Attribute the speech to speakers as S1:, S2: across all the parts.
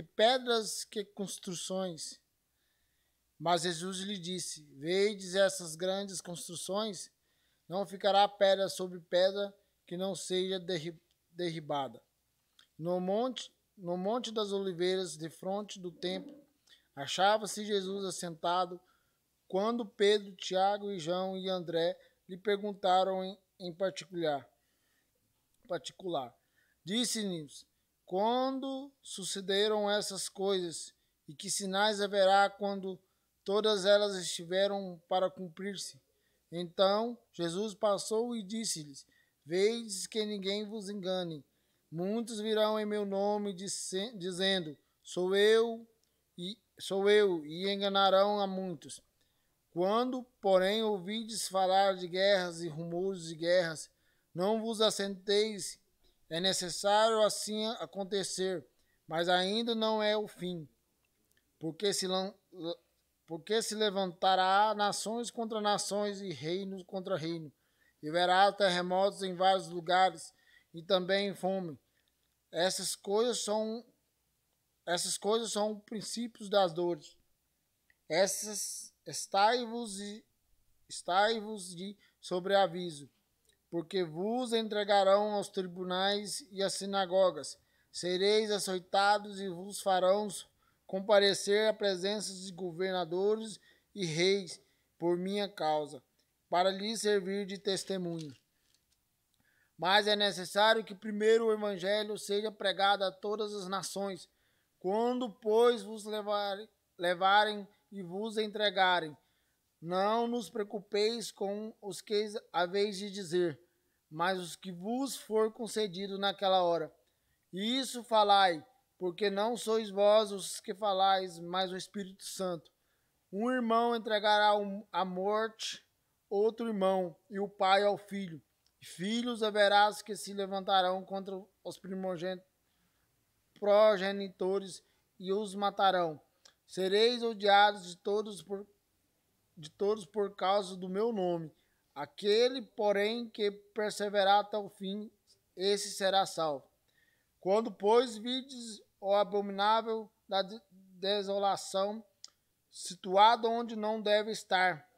S1: que pedras, que construções. Mas Jesus lhe disse: Vedes essas grandes construções? Não ficará pedra sobre pedra que não seja derribada. No monte das oliveiras, defronte do templo, achava-se Jesus assentado, quando Pedro, Tiago e João e André lhe perguntaram em particular. Disse-lhes: Quando sucederam essas coisas, e que sinais haverá quando todas elas estiveram para cumprir-se? Então Jesus passou e disse-lhes: Vedes que ninguém vos engane. Muitos virão em meu nome dizendo: sou eu, e enganarão a muitos. Quando, porém, ouvides falar de guerras e rumores de guerras, não vos assenteis. É necessário assim acontecer, mas ainda não é o fim. Porque se levantará nações contra nações e reinos contra reino. E haverá terremotos em vários lugares e também fome. Essas coisas são princípios das dores. Estai-vos de sobreaviso, porque vos entregarão aos tribunais e às sinagogas. Sereis açoitados e vos farão comparecer à presença de governadores e reis por minha causa, para lhes servir de testemunho. Mas é necessário que primeiro o evangelho seja pregado a todas as nações. Quando, pois, vos levarem e vos entregarem, não nos preocupeis com os que haveis de dizer, mas os que vos for concedido naquela hora. E isso falai, porque não sois vós os que falais, mas o Espírito Santo. Um irmão entregará à morte outro irmão, e o pai ao filho. Filhos haverás que se levantarão contra os progenitores e os matarão. Sereis odiados de todos por causa do meu nome. Aquele, porém, que perseverar até o fim, esse será salvo. Quando, pois, vides o abominável da desolação, situado onde não deve estar,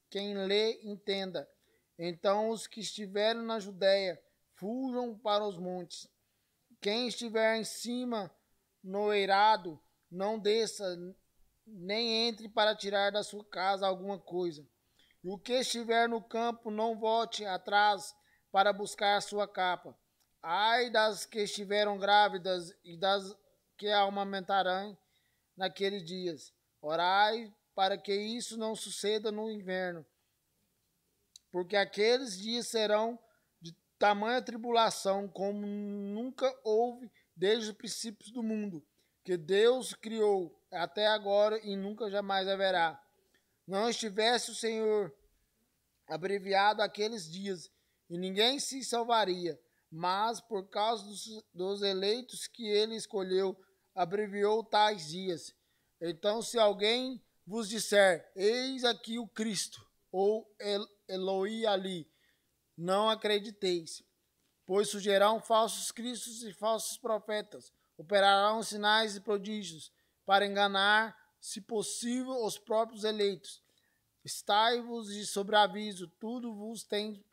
S1: quem lê entenda. Então os que estiverem na Judéia fujam para os montes. Quem estiver em cima no eirado, não desça, nem entre para tirar da sua casa alguma coisa. E o que estiver no campo, não volte atrás para buscar a sua capa. Ai das que estiveram grávidas e das que amamentarão naqueles dias. Orai para que isso não suceda no inverno, porque aqueles dias serão de tamanha tribulação como nunca houve desde os princípios do mundo, que Deus criou até agora e nunca jamais haverá. Não estivesse o Senhor abreviado aqueles dias, e ninguém se salvaria, mas por causa dos eleitos que ele escolheu, abreviou tais dias. Então, se alguém vos disser, eis aqui o Cristo, ou Eloi ali, não acrediteis, pois surgirão falsos cristos e falsos profetas, operarão sinais e prodígios, para enganar, se possível, os próprios eleitos. Estai-vos de sobreaviso, tudo vos tem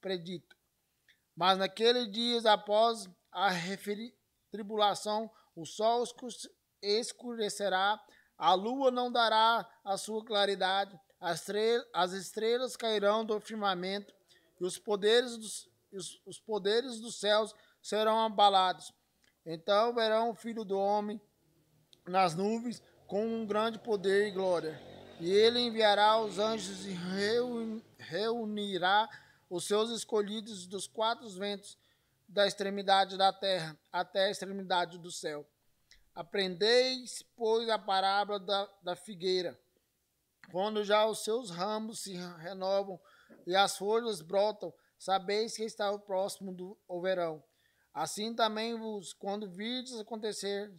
S1: predito. Mas naqueles dias, após a referida tribulação, o sol escurecerá, a lua não dará a sua claridade, as estrelas cairão do firmamento, e os poderes dos céus serão abalados. Então verão o Filho do Homem nas nuvens com um grande poder e glória. E ele enviará os anjos e reunirá os seus escolhidos dos quatro ventos, da extremidade da terra até a extremidade do céu. Aprendeis, pois, a parábola da figueira. Quando já os seus ramos se renovam e as folhas brotam, sabeis que está próximo do verão. Assim também vos, quando virdes acontecer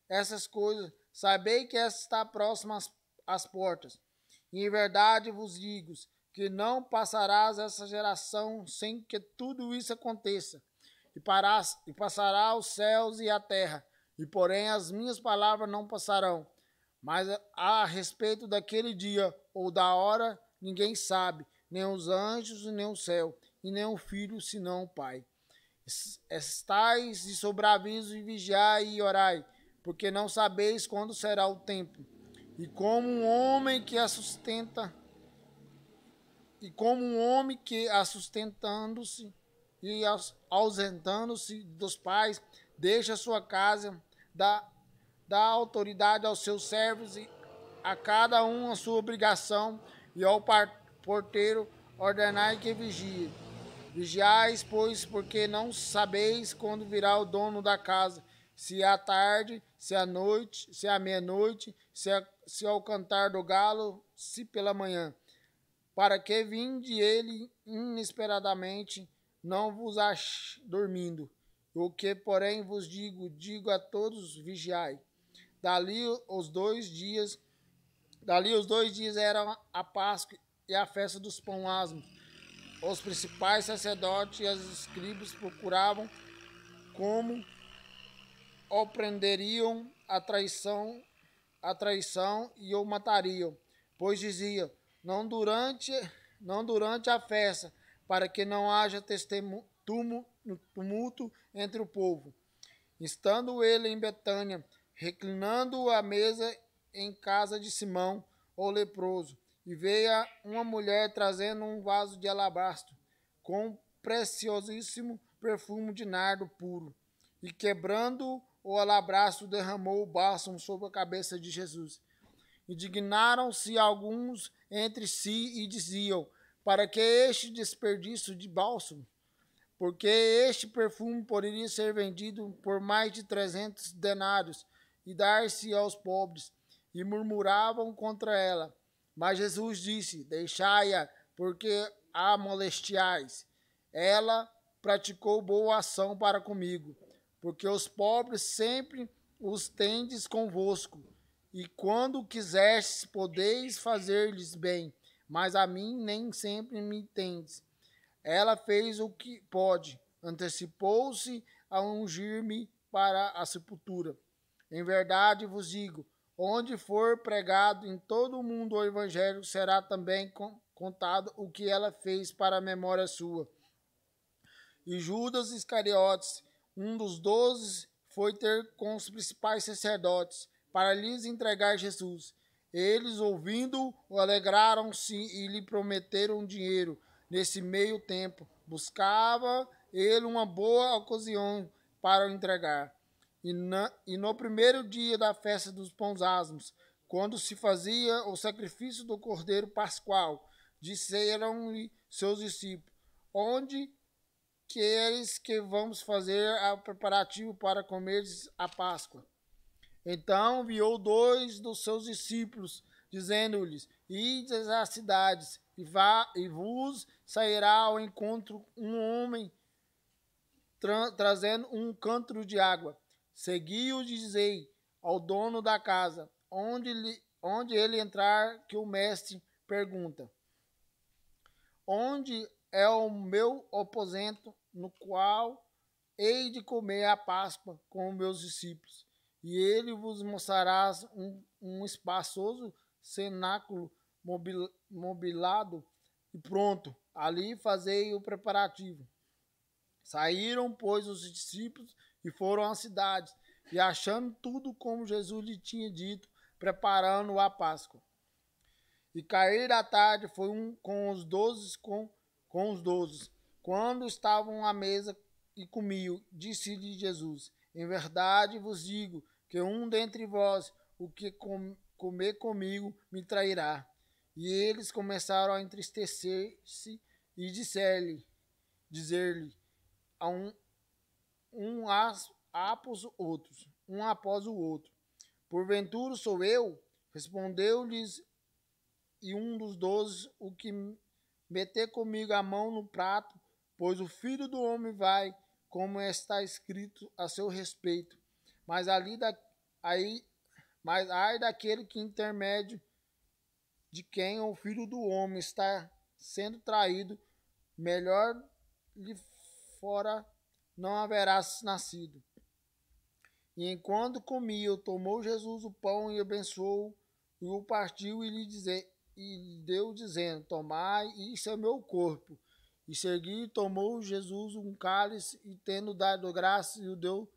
S1: essas coisas, sabei que essa está próxima às portas. E em verdade vos digo que não passarás essa geração sem que tudo isso aconteça. E passará os céus e a terra, e porém as minhas palavras não passarão. Mas a respeito daquele dia ou da hora, ninguém sabe, nem os anjos, nem o céu, e nem o Filho, senão o Pai. Estais de sobreaviso e vigiai e orai, porque não sabeis quando será o tempo. E como um homem que a sustenta, e como um homem que a sustentando-se e ausentando-se dos pais, deixa sua casa, dá autoridade aos seus servos e a cada um a sua obrigação, e ao porteiro ordenai que vigie. Vigiais, pois, porque não sabeis quando virá o dono da casa, se é à tarde, se é à noite, se é à meia-noite, se ao cantar do galo, se pela manhã. Para que vinde ele inesperadamente, não vos ache dormindo. O que, porém, vos digo a todos, vigiai. Dali os 2 dias eram a Páscoa e a festa dos pães asmos. Os principais sacerdotes e os escribas procuravam como o prenderiam a traição e o matariam, pois diziam, não durante a festa, para que não haja tumulto entre o povo. Estando ele em Betânia, reclinando a mesa em casa de Simão, o leproso, e veio uma mulher trazendo um vaso de alabastro, com preciosíssimo perfume de nardo puro, e quebrando o alabastro, derramou o bálsamo sobre a cabeça de Jesus. Indignaram-se alguns entre si e diziam, para que este desperdício de bálsamo? Porque este perfume poderia ser vendido por mais de 300 denários e dar-se aos pobres. E murmuravam contra ela. Mas Jesus disse, deixai-a, porque a molestiais. Ela praticou boa ação para comigo, porque os pobres sempre os tendes convosco, e quando quiseres podeis fazer-lhes bem, mas a mim nem sempre me tendes. Ela fez o que pode, antecipou-se a ungir-me para a sepultura. Em verdade vos digo, onde for pregado em todo o mundo o evangelho, será também contado o que ela fez para a memória sua. E Judas Iscariotes, um dos 12, foi ter com os principais sacerdotes, para lhes entregar Jesus. Eles, ouvindo-o, alegraram-se e lhe prometeram dinheiro. Nesse meio tempo, buscava ele uma boa ocasião para o entregar. E no primeiro dia da festa dos pães asmos, quando se fazia o sacrifício do cordeiro pascual, disseram-lhe seus discípulos, onde queres que vamos fazer o preparativo para comer a Páscoa? Então enviou 2 dos seus discípulos, dizendo-lhes, ides às cidades, e vos sairá ao encontro um homem trazendo um cântaro de água. Segui-o e dizei ao dono da casa, onde ele entrar, que o mestre pergunta, onde é o meu aposento, no qual hei de comer a Páscoa com os meus discípulos? E ele vos mostrará um espaçoso cenáculo mobilado e pronto. Ali fazei o preparativo. Saíram, pois, os discípulos e foram à cidade, e achando tudo como Jesus lhe tinha dito, preparando a Páscoa. E cair da tarde foi com os 12, quando estavam à mesa e comiam, disse-lhe Jesus, em verdade vos digo que um dentre vós, o que comer comigo, me trairá. E eles começaram a entristecer-se e dizer-lhe a um após o outro, porventura sou eu? Respondeu-lhes e um dos 12, o que meter comigo a mão no prato, pois o Filho do Homem vai, como está escrito a seu respeito. Mas ai daquele que intermédio de quem o Filho do Homem está sendo traído, melhor lhe fora não haverá nascido. E enquanto comia, tomou Jesus o pão e abençoou, e o partiu e deu, dizendo: Tomai, isso é meu corpo. E seguir, tomou Jesus um cálice, e tendo dado graça, e o deu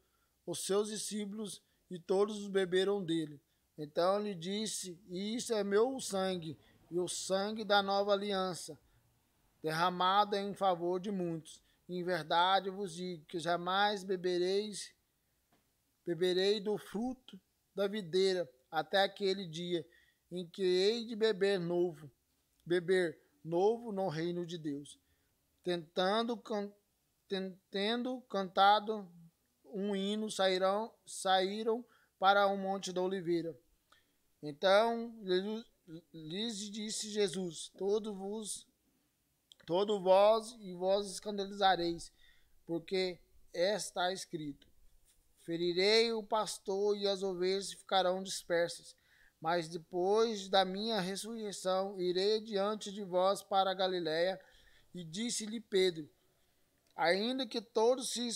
S1: aos seus discípulos, e todos os beberam dele. Então lhe disse: Isso é meu sangue, e o sangue da nova aliança, derramado em favor de muitos. Em verdade vos digo que jamais beberei do fruto da videira até aquele dia em que hei de beber novo no reino de Deus. Tendo cantado um hino, saíram para o monte da Oliveira. Então lhes disse Jesus: todo vós e vós escandalizareis, porque está escrito: ferirei o pastor e as ovelhas ficarão dispersas. Mas depois da minha ressurreição, irei diante de vós para a Galiléia. E disse-lhe Pedro: ainda que todos se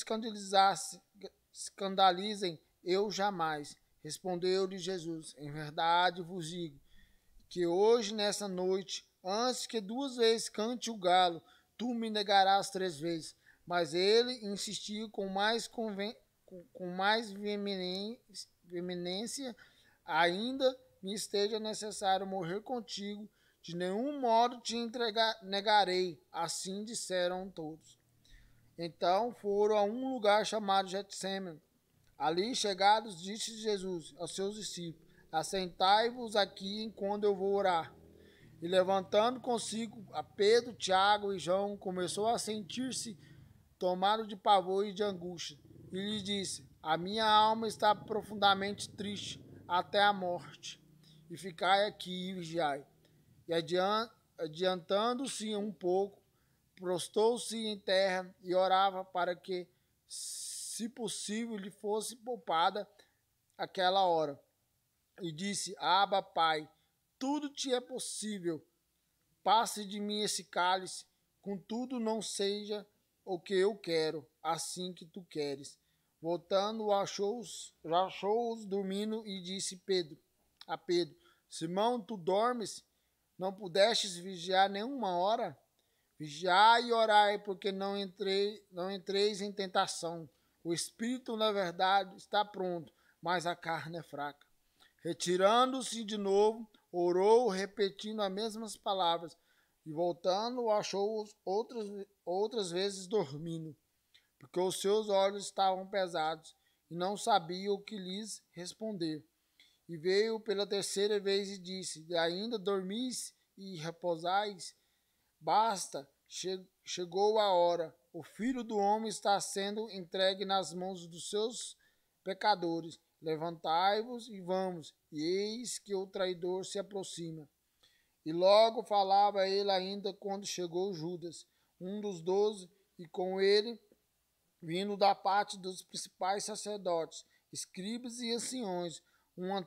S1: escandalizem, eu jamais. Respondeu-lhe Jesus: em verdade vos digo que hoje, nessa noite, antes que 2 vezes cante o galo, tu me negarás 3 vezes. Mas ele insistiu com mais veemência: ainda me esteja necessário morrer contigo, de nenhum modo te negarei. Assim disseram todos. Então foram a um lugar chamado Getsêmani. Ali chegados, disse Jesus aos seus discípulos: assentai-vos aqui enquanto eu vou orar. E levantando consigo a Pedro, Tiago e João, começou a sentir-se tomado de pavor e de angústia. E lhe disse: a minha alma está profundamente triste até a morte. E ficai aqui e vigiai. E adiantando-se um pouco, prostou-se em terra e orava para que, se possível, lhe fosse poupada aquela hora. E disse: Abba, Pai, tudo te é possível. Passe de mim esse cálice, contudo não seja o que eu quero, assim que tu queres. Voltando, achou-os dormindo e disse a Pedro: Simão, tu dormes? Não pudestes vigiar nenhuma hora? Vigiai e orai, porque não entreis em tentação. O espírito, na verdade, está pronto, mas a carne é fraca. Retirando-se de novo, orou, repetindo as mesmas palavras, e voltando, achou-os outras vezes dormindo, porque os seus olhos estavam pesados, e não sabia o que lhes responder. E veio pela 3ª vez e disse: ainda dormis e repousais? Basta, chegou a hora. O Filho do Homem está sendo entregue nas mãos dos seus pecadores. Levantai-vos e vamos. E eis que o traidor se aproxima. E logo falava ele ainda quando chegou Judas, um dos 12, e com ele, vindo da parte dos principais sacerdotes, escribas e anciões, uma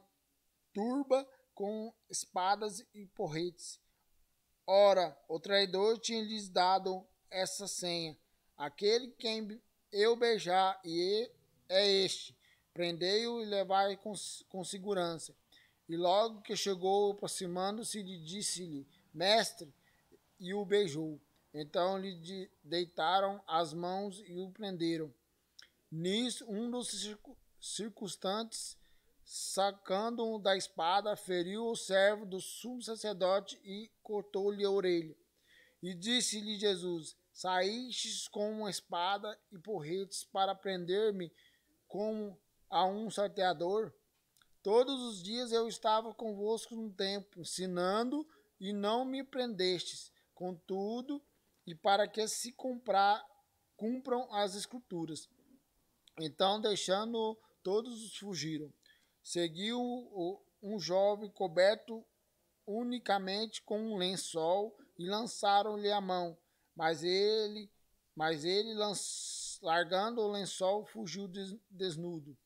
S1: turba com espadas e porretes. Ora, o traidor tinha-lhes dado essa senha: aquele quem eu beijar, é este. Prendei-o e levai com segurança. E logo que chegou, aproximando-se, disse-lhe: Mestre, e o beijou. Então lhe deitaram as mãos e o prenderam. Nisso, um dos circunstantes, sacando-o da espada, feriu o servo do sumo sacerdote e cortou-lhe a orelha. E disse-lhe Jesus: saístes com uma espada e porretes para prender-me como a um salteador? Todos os dias eu estava convosco no templo, ensinando, e não me prendestes. Contudo, e para que se cumpram as escrituras. Então, deixando todos fugiram. Seguiu um jovem coberto unicamente com um lençol e lançaram-lhe a mão. Mas ele largando o lençol, fugiu desnudo.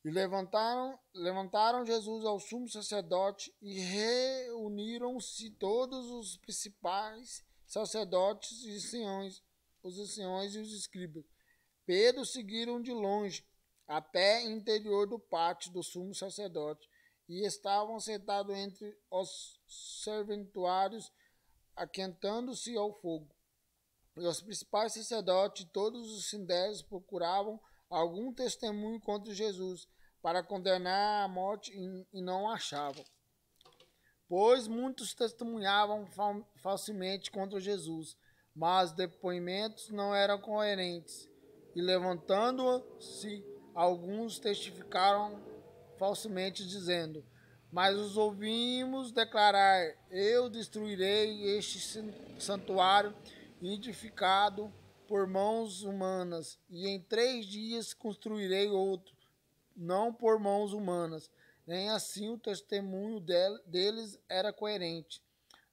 S1: E levantaram Jesus ao sumo sacerdote e reuniram-se todos os principais sacerdotes e os anciões e os escribas. Pedro seguiram de longe. a pé interior do pátio do sumo sacerdote, e estavam sentados entre os serventuários, aquentando-se ao fogo. E os principais sacerdotes e todos os sindérios procuravam algum testemunho contra Jesus, para condenar à morte, e não achavam. Pois muitos testemunhavam falsamente contra Jesus, mas depoimentos não eram coerentes. E levantando-se, alguns testificaram falsamente, dizendo: Mas os ouvimos declarar: Eu destruirei este santuário edificado por mãos humanas, e em 3 dias construirei outro, não por mãos humanas. Nem assim o testemunho deles era coerente.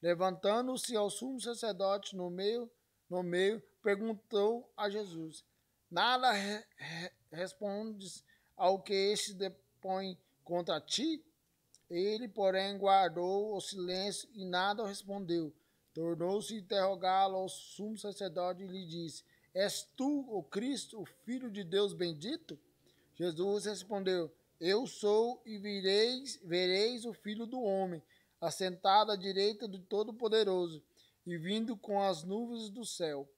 S1: Levantando-se ao sumo sacerdote no meio, perguntou a Jesus: Nada respondes ao que este depõe contra ti? Ele, porém, guardou o silêncio e nada respondeu. Tornou-se a interrogá-lo ao sumo sacerdote e lhe disse: És tu o Cristo, o Filho de Deus bendito? Jesus respondeu: Eu sou, e vereis o Filho do Homem, assentado à direita do Todo-Poderoso, e vindo com as nuvens do céu.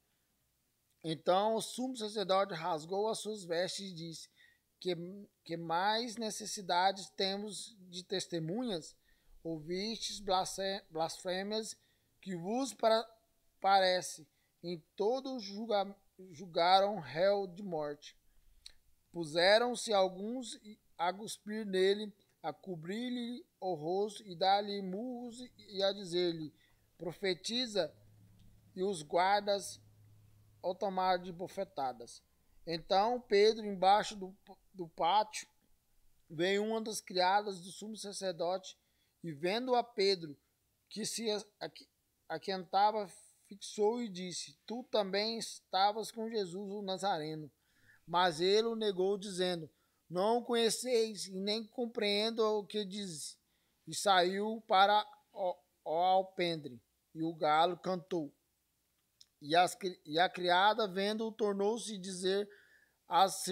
S1: Então o sumo sacerdote rasgou as suas vestes e disse: Que mais necessidades temos de testemunhas? Ouvistes blasfêmias que vos parece. Em todos julgaram réu de morte. Puseram-se alguns a cuspir nele, a cobrir-lhe o rosto e dar-lhe murros e a dizer-lhe: Profetiza. E os guardas o tomaram de bofetadas. Então Pedro, embaixo do pátio, veio uma das criadas do sumo sacerdote e, vendo a Pedro, que se aquentava, fixou e disse: Tu também estavas com Jesus o Nazareno. Mas ele o negou, dizendo: Não o conheceis e nem compreendo o que diz. E saiu para o alpendre, e o galo cantou. E a criada, vendo-o, tornou-se a dizer às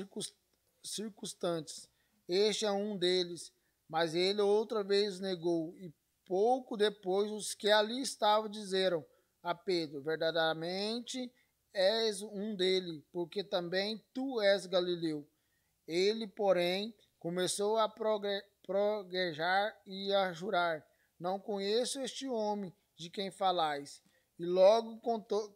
S1: circunstantes: Este é um deles. Mas ele outra vez negou. E pouco depois os que ali estavam disseram a Pedro: Verdadeiramente és um dele, porque também tu és galileu. Ele, porém, começou a proguejar e a jurar: Não conheço este homem de quem falais. E logo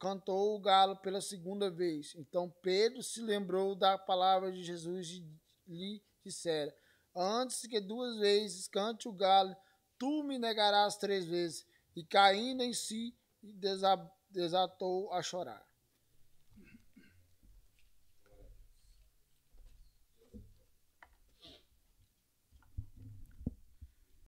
S1: cantou o galo pela segunda vez. Então Pedro se lembrou da palavra de Jesus e lhe dissera: Antes que 2 vezes cante o galo, tu me negarás 3 vezes. E caindo em si, desatou a chorar.